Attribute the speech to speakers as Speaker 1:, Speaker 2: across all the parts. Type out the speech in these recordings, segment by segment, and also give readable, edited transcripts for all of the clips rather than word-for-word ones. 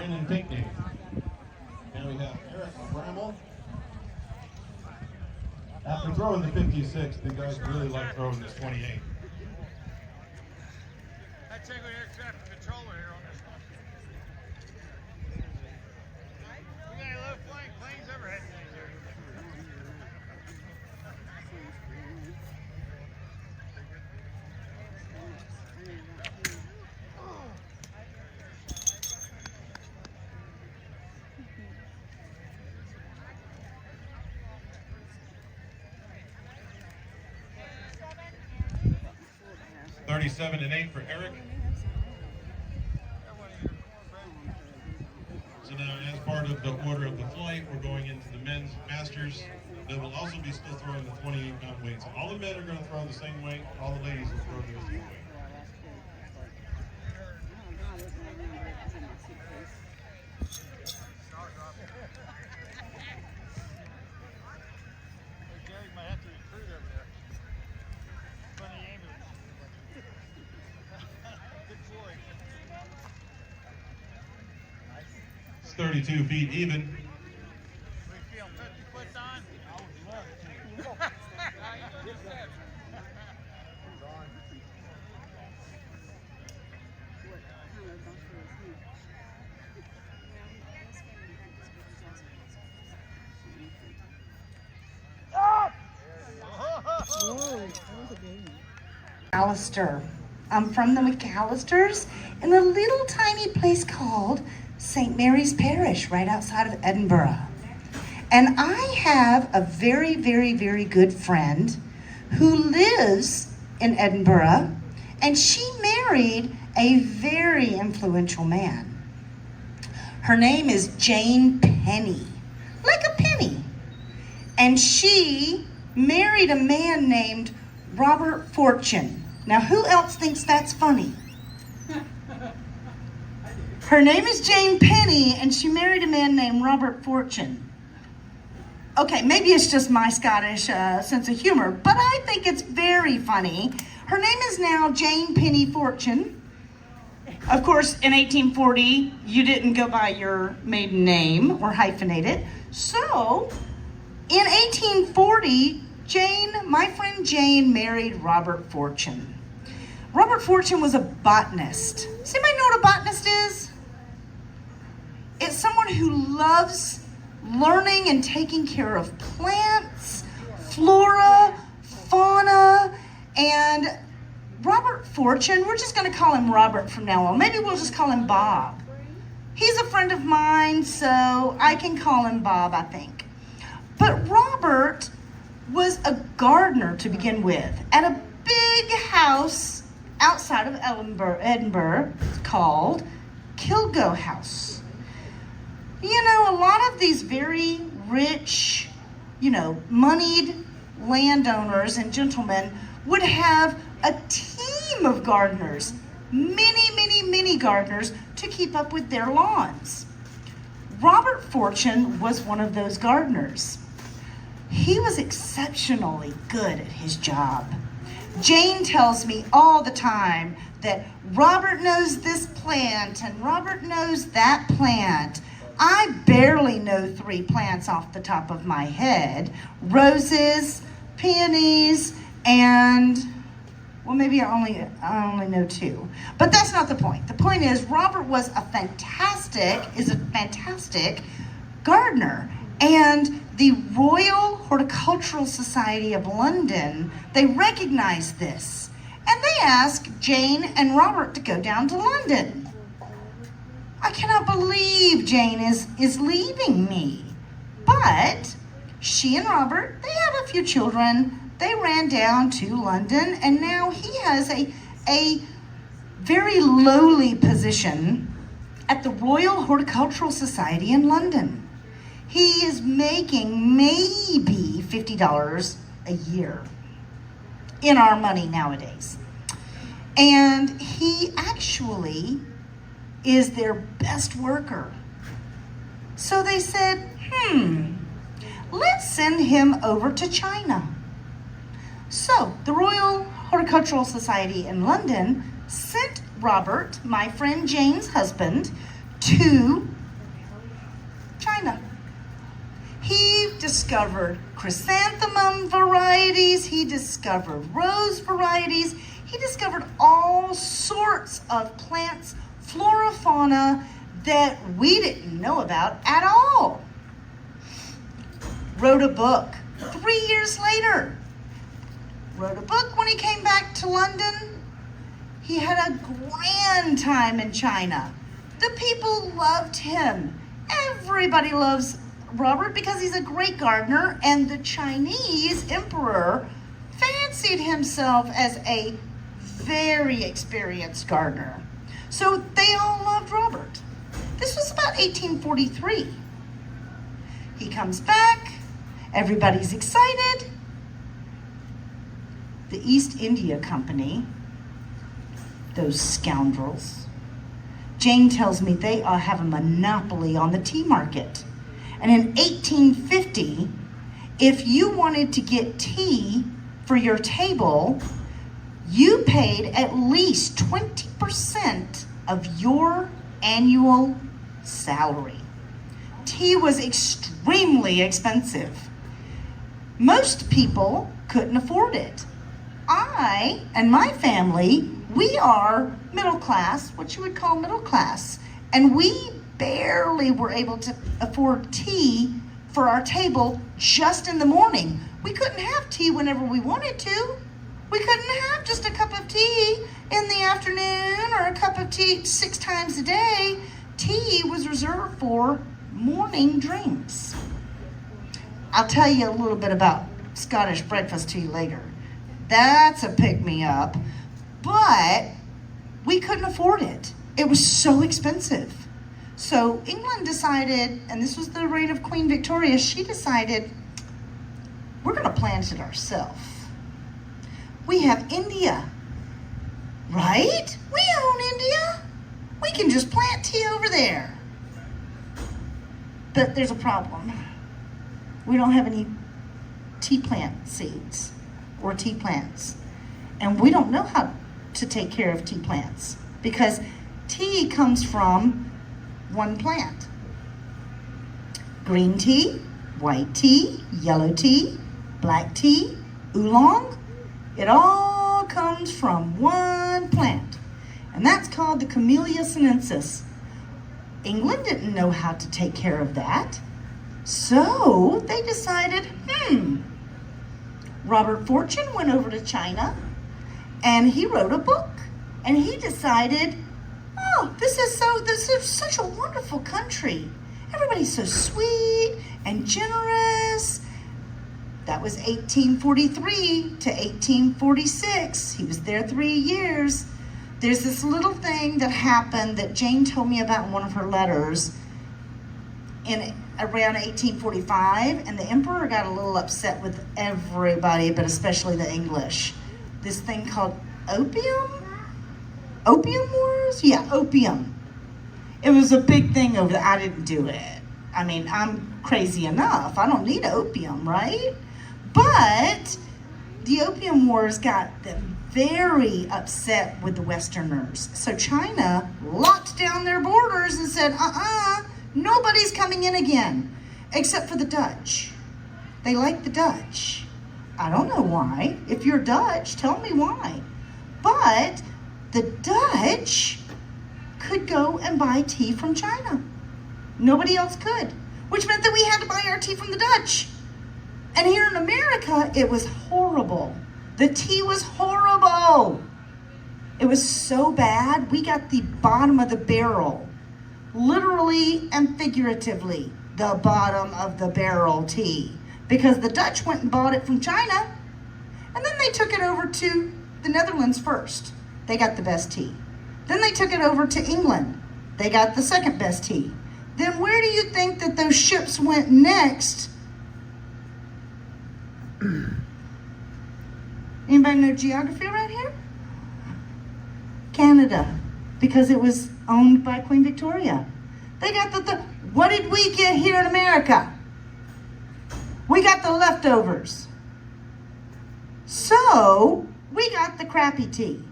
Speaker 1: Brandon Pinckney. And we have Eric Bramble. After throwing the 56, the guys really like throwing this 28.
Speaker 2: I check with air traffic controller here on this one. We got a low flying planes overhead here.
Speaker 1: $37 and 8 for Eric. So now, as part of the order of the flight, we're going into the men's masters. They will also be still throwing the 28-pound weight. So all the men are going to throw the same weight. All the ladies will throw the same weight.
Speaker 2: Jerry might have to recruit over there. Funny ambulance. Good boy.
Speaker 1: It's 32 feet even.
Speaker 2: We feel 50 foot on? I would love to.
Speaker 3: McAllister. I'm from the McAllisters in a little tiny place called St. Mary's Parish right outside of Edinburgh. And I have a very, very, very good friend who lives in Edinburgh, and she married a very influential man. Her name is Jane Penny, like a penny. And she married a man named Robert Fortune. Now, who else thinks that's funny? Her name is Jane Penny, and she married a man named Robert Fortune. Okay, maybe it's just my Scottish sense of humor, but I think it's very funny. Her name is now Jane Penny Fortune. Of course, in 1840, you didn't go by your maiden name or hyphenate it. So, in 1840, my friend Jane married Robert Fortune. Robert Fortune was a botanist. Does anybody know what a botanist is? It's someone who loves learning and taking care of plants, flora, fauna, and Robert Fortune, we're just going to call him Robert from now on. Maybe we'll just call him Bob. He's a friend of mine, so I can call him Bob, I think. But Robert was a gardener to begin with at a big house outside of Edinburgh called Kilgo House. You know, a lot of these very rich, moneyed landowners and gentlemen would have a team of gardeners, many gardeners to keep up with their lawns. Robert Fortune was one of those gardeners. He was exceptionally good at his job. Jane tells me all the time that Robert knows this plant and Robert knows that plant. I barely know 3 plants off the top of my head. Roses, peonies, and, well, maybe I only know 2. But that's not the point. The point is Robert is a fantastic gardener. And the Royal Horticultural Society of London, they recognized this. And they asked Jane and Robert to go down to London. I cannot believe Jane is leaving me. But she and Robert, they have a few children. They ran down to London, and now he has a very lowly position at the Royal Horticultural Society in London. He is making maybe $50 a year in our money nowadays. And he actually is their best worker. So they said, let's send him over to China. So the Royal Horticultural Society in London sent Robert, my friend Jane's husband, to discovered chrysanthemum varieties. He discovered rose varieties. He discovered all sorts of plants, flora, fauna that we didn't know about at all. Wrote a book 3 years later. Wrote a book when he came back to London. He had a grand time in China. The people loved him. Everybody loves Robert because he's a great gardener, and the Chinese emperor fancied himself as a very experienced gardener. So they all loved Robert. This was about 1843. He comes back, everybody's excited. The East India Company, those scoundrels, Jane tells me they have a monopoly on the tea market. And in 1850, if you wanted to get tea for your table, you paid at least 20% of your annual salary. Tea was extremely expensive. Most people couldn't afford it. I and my family, we are middle class, what you would call middle class, and we barely were able to afford tea for our table just in the morning. We couldn't have tea whenever we wanted to. We couldn't have just a cup of tea in the afternoon or a cup of tea 6 times a day. Tea was reserved for morning drinks. I'll tell you a little bit about Scottish breakfast tea later. That's a pick-me-up, but we couldn't afford it. It was so expensive. So England decided, and this was the reign of Queen Victoria, she decided, we're gonna plant it ourselves. We have India, right? We own India. We can just plant tea over there. But there's a problem. We don't have any tea plant seeds or tea plants. And we don't know how to take care of tea plants because tea comes from one plant. Green tea, white tea, yellow tea, black tea, oolong, it all comes from one plant. And that's called the Camellia sinensis. England didn't know how to take care of that. So they decided, Robert Fortune went over to China and he wrote a book. And he decided, this is such a wonderful country. Everybody's so sweet and generous. That was 1843 to 1846. He was there 3 years. There's this little thing that happened that Jane told me about in one of her letters in around 1845, and the emperor got a little upset with everybody, but especially the English. This thing called opium? Opium wars? Yeah, opium. It was a big thing over there. I didn't do it. I mean, I'm crazy enough. I don't need opium, right? But the opium wars got them very upset with the Westerners. So China locked down their borders and said, nobody's coming in again, except for the Dutch. They like the Dutch. I don't know why. If you're Dutch, tell me why. But the Dutch could go and buy tea from China. Nobody else could, which meant that we had to buy our tea from the Dutch. And here in America, it was horrible. The tea was horrible. It was so bad, we got the bottom of the barrel. Literally and figuratively, the bottom of the barrel tea. Because the Dutch went and bought it from China, and then they took it over to the Netherlands first. They got the best tea. Then they took it over to England. They got the second best tea. Then where do you think that those ships went next? Anybody know geography around here? Canada, because it was owned by Queen Victoria. They got what did we get here in America? We got the leftovers. So, we got the crappy tea.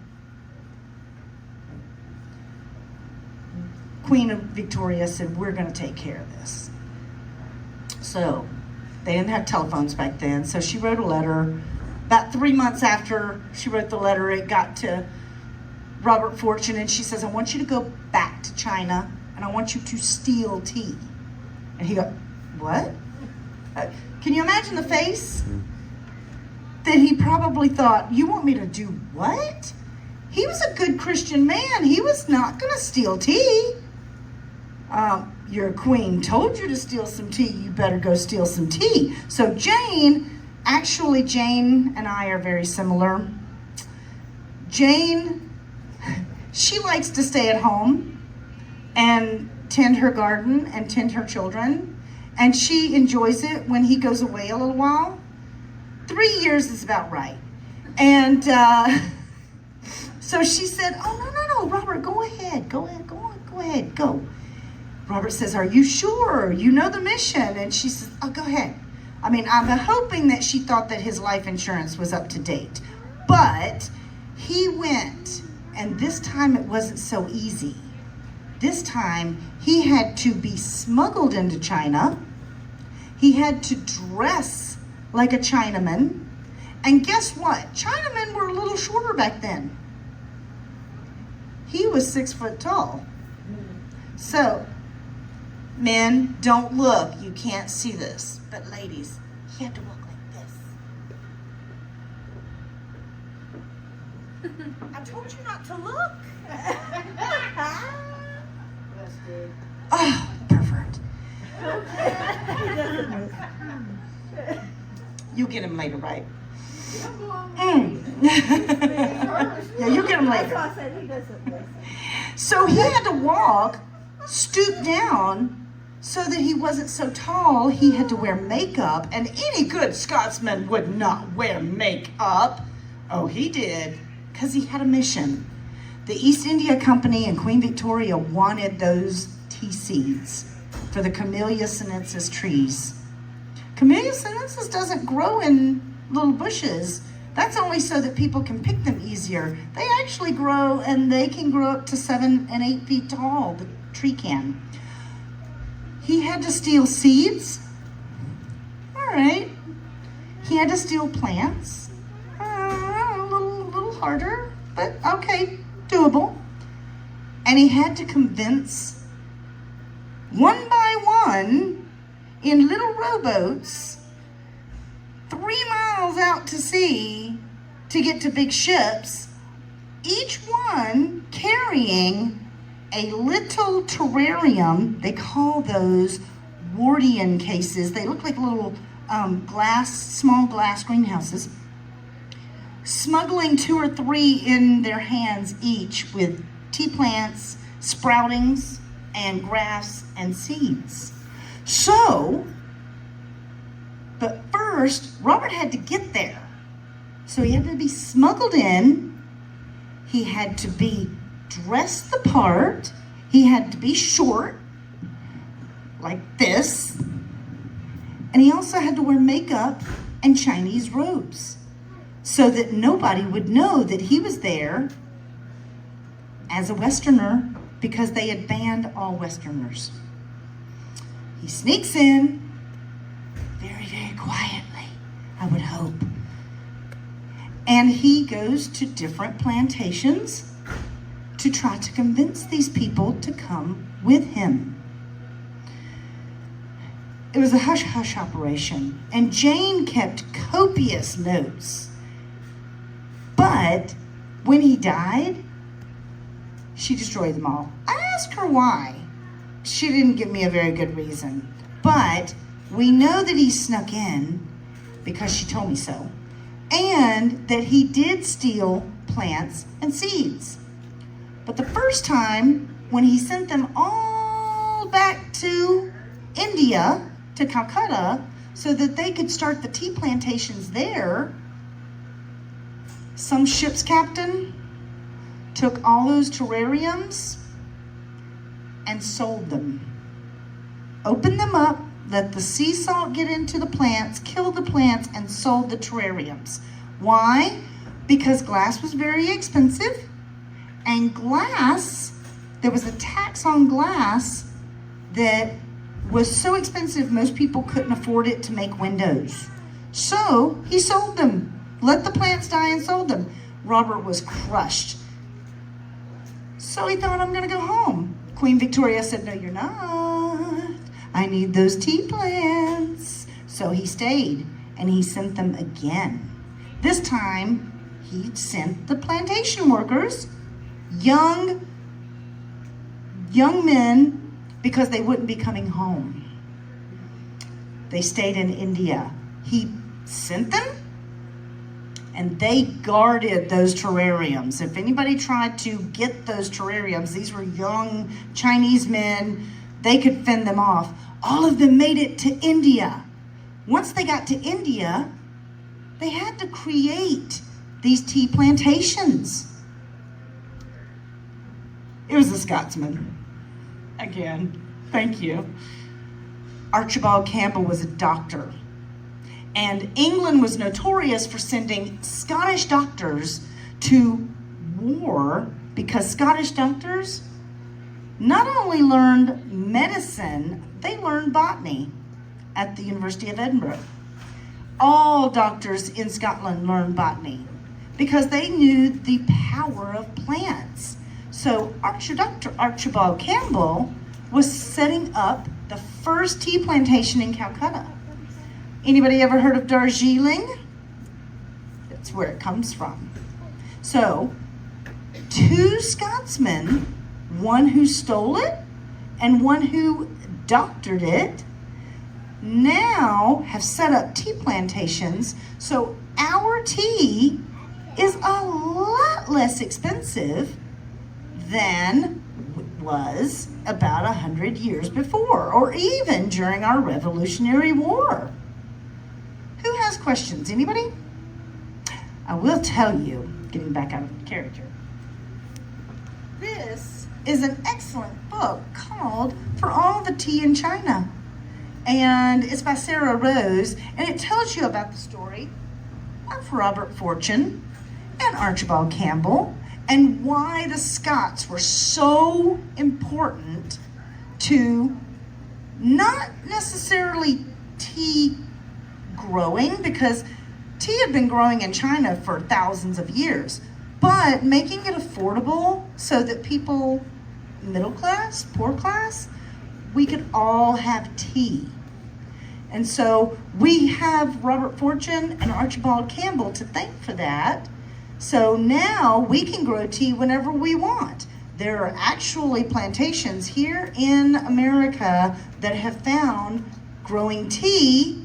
Speaker 3: Queen Victoria said, we're going to take care of this. So, They didn't have telephones back then, so she wrote a letter. About 3 months after she wrote the letter, it got to Robert Fortune, and she says, I want you to go back to China, and I want you to steal tea. And he goes, what? Can you imagine the face? That he probably thought, you want me to do what? He was a good Christian man. He was not going to steal tea. Your queen told you to steal some tea. You better go steal some tea. So Jane and I are very similar. Jane, she likes to stay at home and tend her garden and tend her children. And she enjoys it when he goes away a little while. 3 years is about right. And so she said, oh, no, Robert, go ahead. Go ahead. Robert says, are you sure? You know the mission. And she says, oh, go ahead. I mean, I'm hoping that she thought that his life insurance was up to date. But he went, and this time it wasn't so easy. This time he had to be smuggled into China. He had to dress like a Chinaman. And guess what? Chinamen were a little shorter back then. He was 6 foot tall. So, men, don't look. You can't see this. But ladies, he had to walk like this. I told you not to look. Oh, pervert. You'll get him later, right? Yeah, you'll get him later. So he had to walk, stoop down, so that he wasn't so tall. He had to wear makeup, and any good Scotsman would not wear makeup. Oh, he did, because he had a mission. The East India Company and Queen Victoria wanted those tea seeds for the Camellia sinensis trees. Camellia sinensis doesn't grow in little bushes. That's only so that people can pick them easier. They actually grow, and they can grow up to 7 and 8 feet tall, the tree can. He had to steal seeds. All right. He had to steal plants. A little harder, but okay, doable. And he had to convince, one by one, in little rowboats, 3 miles out to sea to get to big ships, each one carrying a little terrarium. They call those Wardian cases. They look like little small glass greenhouses. Smuggling 2 or 3 in their hands each with tea plants, sproutings, and grass and seeds. So, but first, Robert had to get there. So he had to be smuggled in. He had to be dressed the part. He had to be short, like this. And he also had to wear makeup and Chinese robes so that nobody would know that he was there as a Westerner, because they had banned all Westerners. He sneaks in very, very quietly, I would hope. And he goes to different plantations to try to convince these people to come with him. It was a hush-hush operation, and Jane kept copious notes. But when he died, she destroyed them all. I asked her why. She didn't give me a very good reason. But we know that he snuck in because she told me so, and that he did steal plants and seeds. But the first time, when he sent them all back to India, to Calcutta, so that they could start the tea plantations there, some ship's captain took all those terrariums and sold them. Opened them up, let the sea salt get into the plants, killed the plants, and sold the terrariums. Why? Because glass was very expensive, and glass, there was a tax on glass that was so expensive most people couldn't afford it to make windows. So he sold them, let the plants die and sold them. Robert was crushed. So he thought, I'm gonna go home. Queen Victoria said, no, you're not. I need those tea plants. So he stayed and he sent them again. This time he sent the plantation workers, young men, because they wouldn't be coming home. They stayed in India. He sent them, and they guarded those terrariums. If anybody tried to get those terrariums, these were young Chinese men, they could fend them off. All of them made it to India. Once they got to India, they had to create these tea plantations. It was a Scotsman. Again, thank you. Archibald Campbell was a doctor. And England was notorious for sending Scottish doctors to war because Scottish doctors not only learned medicine, they learned botany at the University of Edinburgh. All doctors in Scotland learned botany because they knew the power of plants. So Dr. Archibald Campbell was setting up the first tea plantation in Calcutta. Anybody ever heard of Darjeeling? That's where it comes from. So, two Scotsmen, one who stole it and one who doctored it, now have set up tea plantations. So our tea is a lot less expensive than it was about 100 years before, or even during our Revolutionary War. Who has questions? Anybody? I will tell you, getting back out of character. This is an excellent book called For All the Tea in China. And it's by Sarah Rose, and it tells you about the story of Robert Fortune and Archibald Campbell and why the Scots were so important to not necessarily tea growing, because tea had been growing in China for thousands of years, but making it affordable so that people, middle class, poor class, we could all have tea. And so we have Robert Fortune and Archibald Campbell to thank for that. So now we can grow tea whenever we want. There are actually plantations here in America that have found growing tea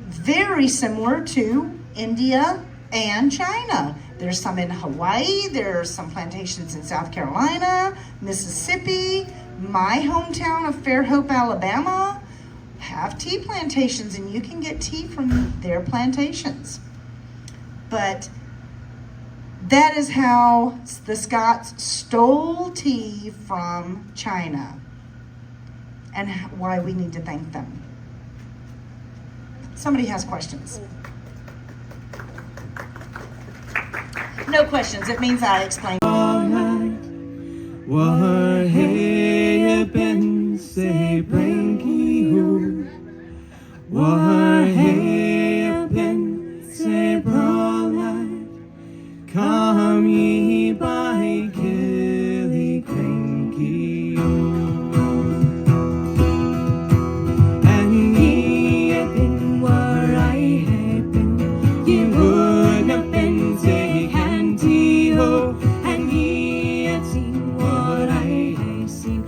Speaker 3: very similar to India and China. There's some in Hawaii, there's some plantations in South Carolina, Mississippi, my hometown of Fairhope, Alabama, have tea plantations, and you can get tea from their plantations. But that is how the Scots stole tea from China, and why we need to thank them. Somebody has questions? No questions. It means I explained.
Speaker 4: Come ye by Killy Cranky, and ye had been where I had been, ye would have been say handy ho, and ye had seen what I had seen.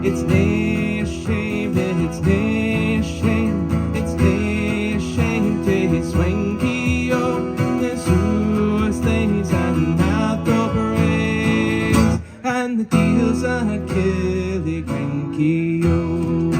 Speaker 4: It's their shame, it's their shame, it's their shame. Till swanky on the sewer stays and out the parades, and the deals are killing cranky yo.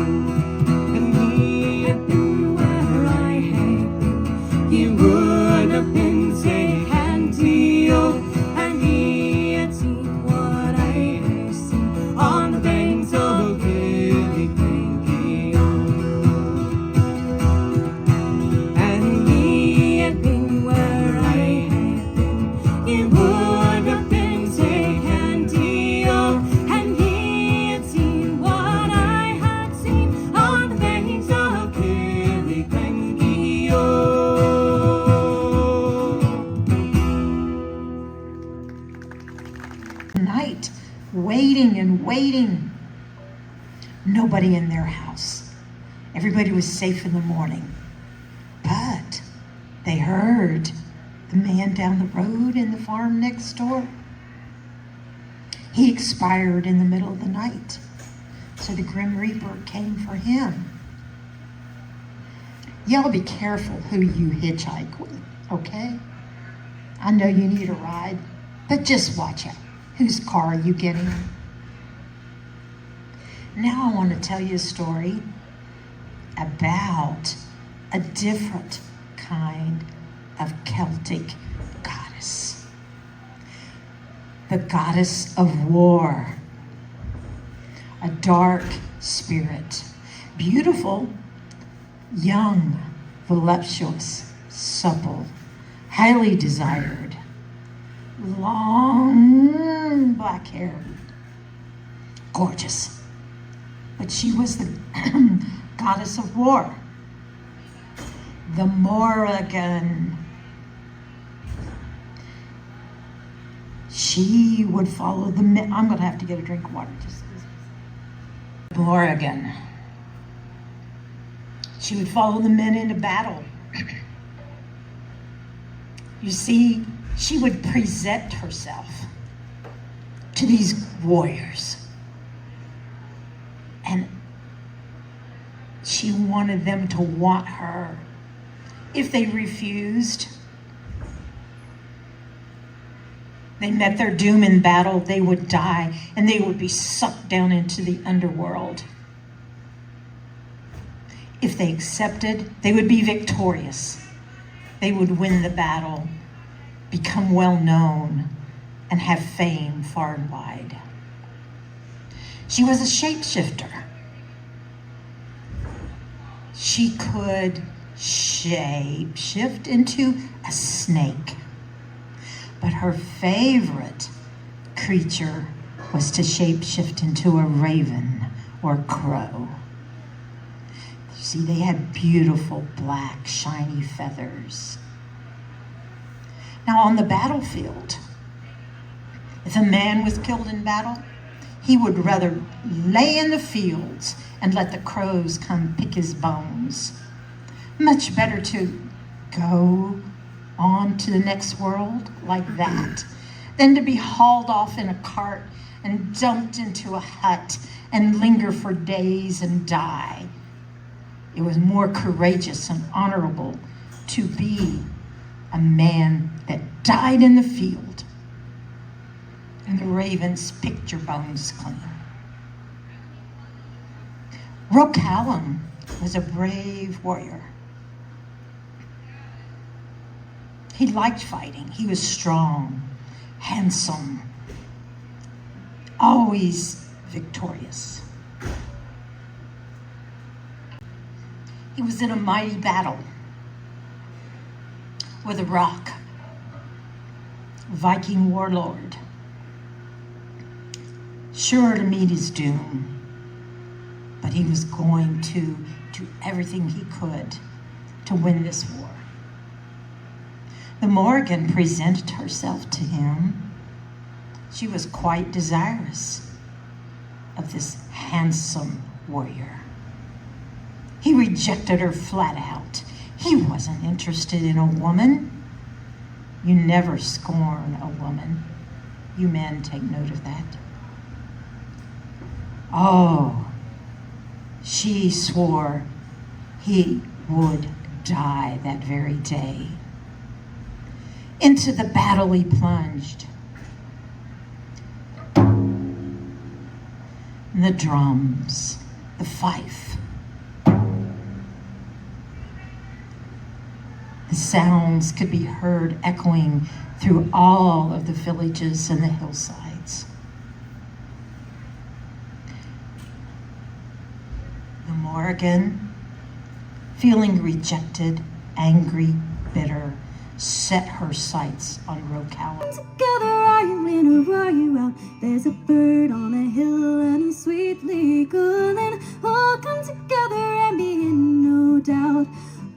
Speaker 4: And he had been where I had been, he would have been say handy yo. And he had seen what I had seen on the banks of killing cranky yo. And he had been where I had been, he would have been say handy yo. And he had seen what I had seen on the banks of killing cranky yo.
Speaker 5: Night, waiting and waiting. Nobody in their house. Everybody was safe in the morning. But they heard the man down the road in the farm next door. He expired in the middle of the night. So the Grim Reaper came for him. Y'all be careful who you hitchhike with, okay? I know you need a ride, but just watch out. Whose car are you getting in? Now I want to tell you a story about a different kind of Celtic goddess. The goddess of war. A dark spirit. Beautiful, young, voluptuous, supple, highly desired. Long black hair. Gorgeous. But she was the goddess of war. The Morrigan. She would follow the men. I'm going to have to get a drink of water. Morrigan. She would follow the men into battle. You see, she would present herself to these warriors. And she wanted them to want her. If they refused, they met their doom in battle, they would die, and they would be sucked down into the underworld. If they accepted, they would be victorious. They would win the battle, become well known, and have fame far and wide. She was a shapeshifter. She could shape-shift into a snake. But her favorite creature was to shape-shift into a raven or a crow. You see, they had beautiful black, shiny feathers. Now on the battlefield, if a man was killed in battle, he would rather lay in the fields and let the crows come pick his bones. Much better to go on to the next world like that than to be hauled off in a cart and dumped into a hut and linger for days and die. It was more courageous and honorable to be a man that died in the field and the ravens picked your bones clean. Rocalam was a brave warrior. He liked fighting. He was strong, handsome, always victorious. He was in a mighty battle with a rock, Viking warlord, sure to meet his doom. But he was going to do everything he could to win this war. The Morrigan presented herself to him. She was quite desirous of this handsome warrior. He rejected her flat out. He wasn't interested in a woman. You never scorn a woman. You men take note of that. Oh, she swore he would die that very day. Into the battle he plunged. And the drums, the fife, the sounds could be heard echoing through all of the villages and the hillsides. The Morrigan, feeling rejected, angry, bitter, set her sights on Rocawa.
Speaker 6: Together, are you in or are you out? There's a bird on a hill and he's sweetly calling. All come together and be in no doubt.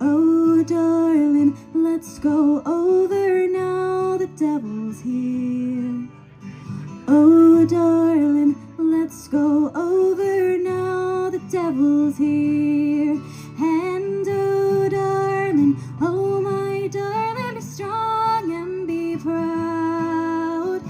Speaker 6: Oh, darling, let's go over now. The devil's here. Oh, darling, let's go over now. The devil's here. And oh, darling, oh, my darling, be strong and be proud.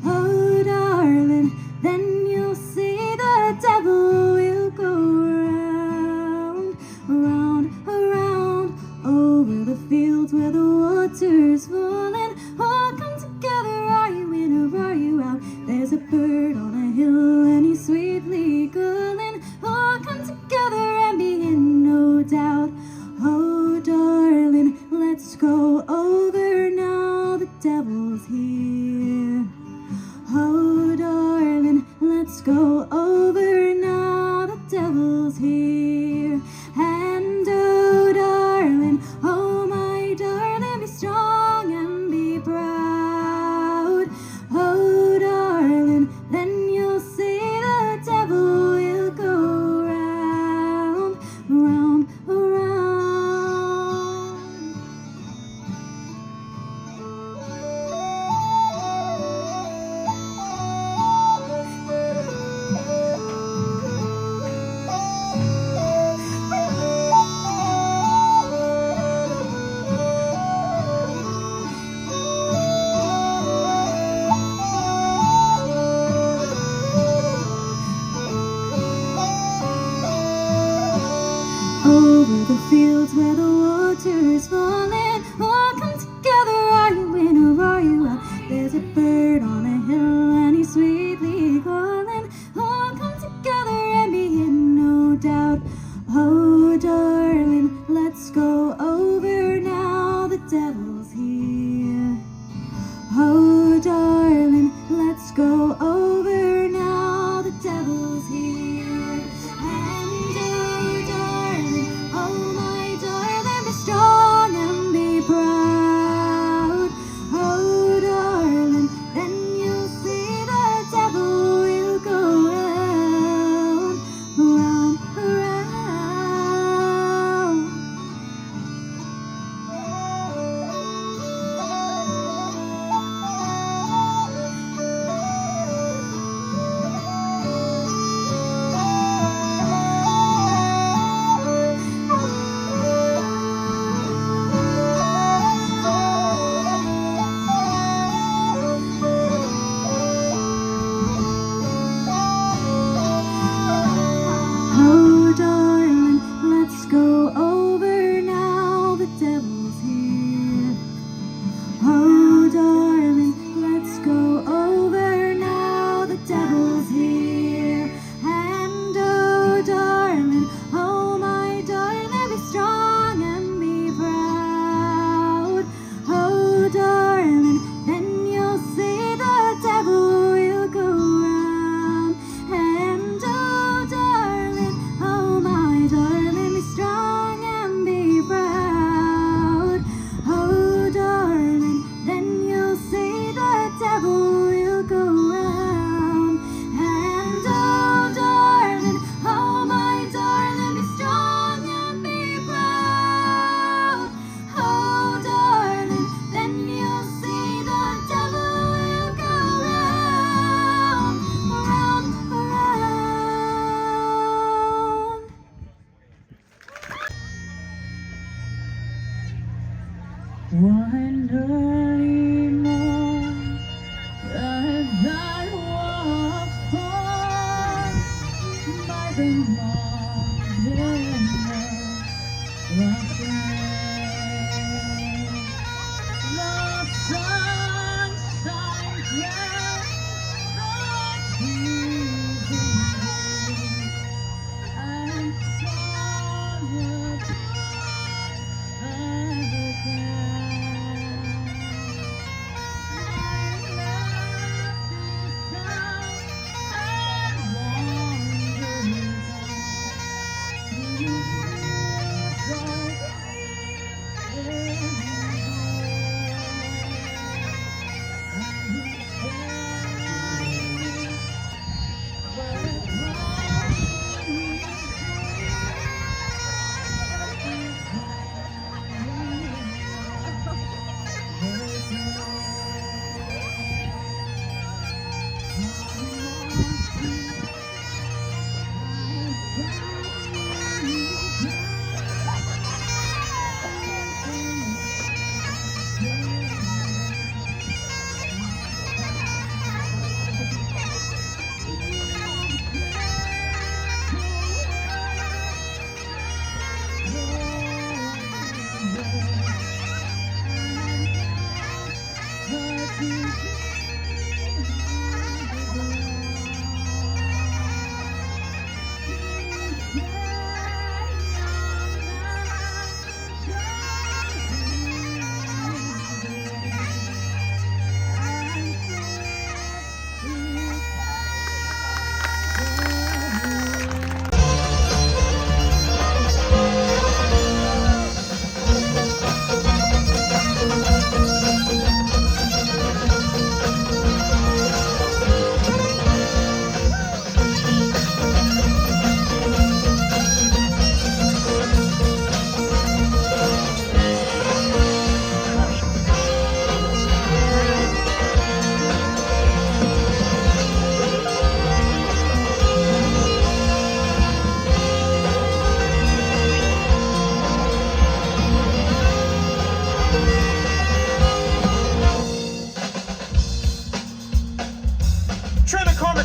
Speaker 6: Oh, darling, then you'll see the devil will go round, round, around, over the fields where the water's falling. All come together, are you in or are you out? There's a bird on a hill and he's sweetly calling. All come together and be in no doubt. Oh, darling, let's go over now. The devil's here. Oh, darling, let's go over now. The devil's here. And oh, darling, oh, my darling, be strong and be proud. Oh, darling, then you'll see the devil will go round, round, around. Over the fields where the water is falling, all come together, are you in or are you out? There's a bird on a hill and he's sweetly calling. All come together and be in no doubt. Oh, darling, let's go over now. The devil's here. Oh, darling, let's go over now. The devil's here. And oh, darling, oh, my darling, be strong and be proud. Oh, darling, then you'll see the devil will go round, round, around. Oh, darling, let's go over now. The devil's here. Oh, darling, let's go over now. The devil's here. And oh, darling, oh, my darling, be strong and be proud. Oh, darling, then you'll see the devil will go round. And oh, darling, oh, my darling, be strong and be proud. Oh, darling, then you'll see the devil will go round. And oh, darling, oh, my darling, be strong and be proud. Oh, darling, then you'll see the devil will go round, round, around.
Speaker 7: One early morn, as I walked forth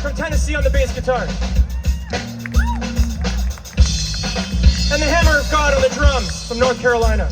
Speaker 8: from Tennessee on the bass guitar. And the Hammer of God on the drums from North Carolina.